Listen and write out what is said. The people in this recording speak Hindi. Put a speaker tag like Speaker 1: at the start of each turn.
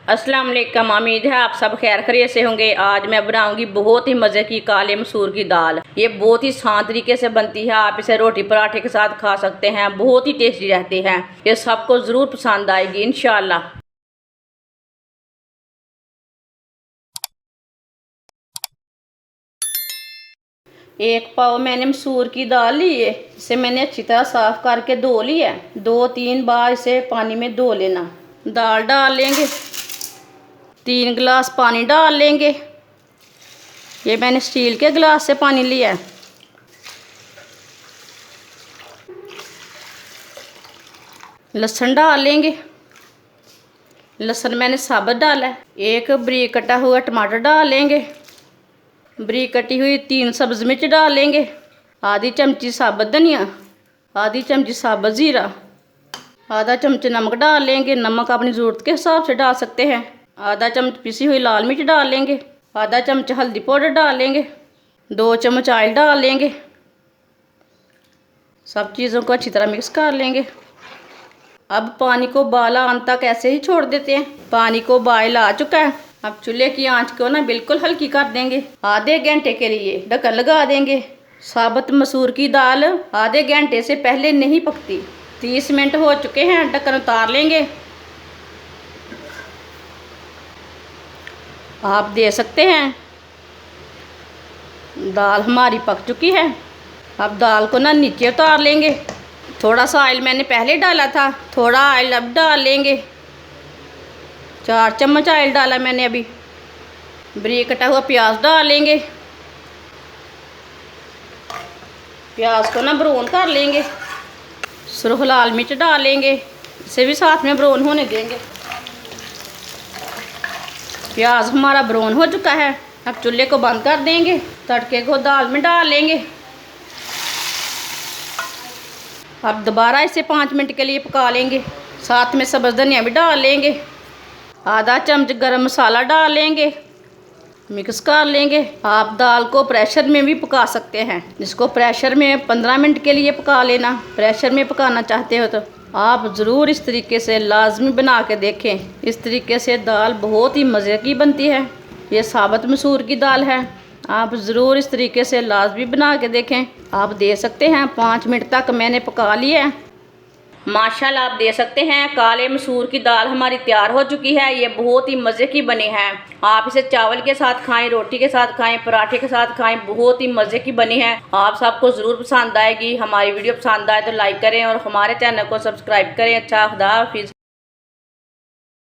Speaker 1: अस्सलाम वालेकुम। उम्मीद है आप सब खैर खैरियत से होंगे। आज मैं बनाऊंगी बहुत ही मज़े की काले मसूर की दाल। ये बहुत ही आसान तरीके से बनती है। आप इसे रोटी पराठे के साथ खा सकते हैं, बहुत ही टेस्टी रहती है। ये सबको ज़रूर पसंद आएगी इंशाल्लाह। एक पाव मैंने मसूर की दाल ली है। इसे मैंने अच्छी तरह साफ करके धो लिया है। 2-3 बार इसे पानी में धो लेना। दाल डाल लेंगे, 3 गिलास पानी डाल लेंगे। ये मैंने स्टील के गिलास से पानी लिया है। लहसुन डाल लेंगे। लहसुन मैंने साबुत डाला है। एक बारीक कटा हुआ टमाटर डाल लेंगे। बारीक कटी हुई 3 सब्ज़ मिर्च डाल लेंगे। आधी चमची साबुत धनिया, आधी चमची साबुत ज़ीरा, आधा चम्मच नमक डाल लेंगे। नमक अपनी ज़रूरत के हिसाब से डाल सकते हैं। आधा चम्मच पिसी हुई लाल मिर्च डाल लेंगे। आधा चम्मच हल्दी पाउडर डाल लेंगे। 2 चम्मच ऑयल डाल लेंगे। सब चीज़ों को अच्छी तरह मिक्स कर लेंगे। अब पानी को उबाल आने तक ऐसे ही छोड़ देते हैं। पानी को उबाल आ चुका है। अब चूल्हे की आंच को ना बिल्कुल हल्की कर देंगे। आधे घंटे के लिए ढक्कन लगा देंगे। साबुत मसूर की दाल आधे घंटे से पहले नहीं पकती। 30 मिनट हो चुके हैं। ढक्कन उतार लेंगे। आप दे सकते हैं दाल हमारी पक चुकी है। अब दाल को ना नीचे उतार लेंगे। थोड़ा सा ऑयल मैंने पहले डाला था, थोड़ा ऑयल अब डाल लेंगे। 4 चम्मच ऑयल डाला मैंने अभी। बारीक कटा हुआ प्याज डाल लेंगे। प्याज को ना ब्राउन कर लेंगे। सुर्ख लाल मिर्च डाल लेंगे, इसे भी साथ में ब्राउन होने देंगे। प्याज हमारा ब्राउन हो चुका है। अब चूल्हे को बंद कर देंगे। तड़के को दाल में डाल लेंगे। अब दोबारा इसे 5 मिनट के लिए पका लेंगे। साथ में सब्ज़ धनिया भी डाल लेंगे। आधा चम्मच गरम मसाला डाल लेंगे। मिक्स कर लेंगे। आप दाल को प्रेशर में भी पका सकते हैं। जिसको प्रेशर में 15 मिनट के लिए पका लेना, प्रेशर में पकाना चाहते हो तो आप ज़रूर इस तरीके से लाजमी बना के देखें। इस तरीके से दाल बहुत ही मज़े की बनती है। ये साबुत मसूर की दाल है। आप ज़रूर इस तरीके से लाजमी बना के देखें। आप दे सकते हैं। 5 मिनट तक मैंने पका लिया है। माशाल्लाह आप दे सकते हैं। काले मसूर की दाल हमारी तैयार हो चुकी है। ये बहुत ही मज़े की बनी है। आप इसे चावल के साथ खाएं, रोटी के साथ खाएं, पराठे के साथ खाएं, बहुत ही मज़े की बनी है। आप सबको ज़रूर पसंद आएगी। हमारी वीडियो पसंद आए तो लाइक करें और हमारे चैनल को सब्सक्राइब करें। अच्छा, खुदा हाफिज़।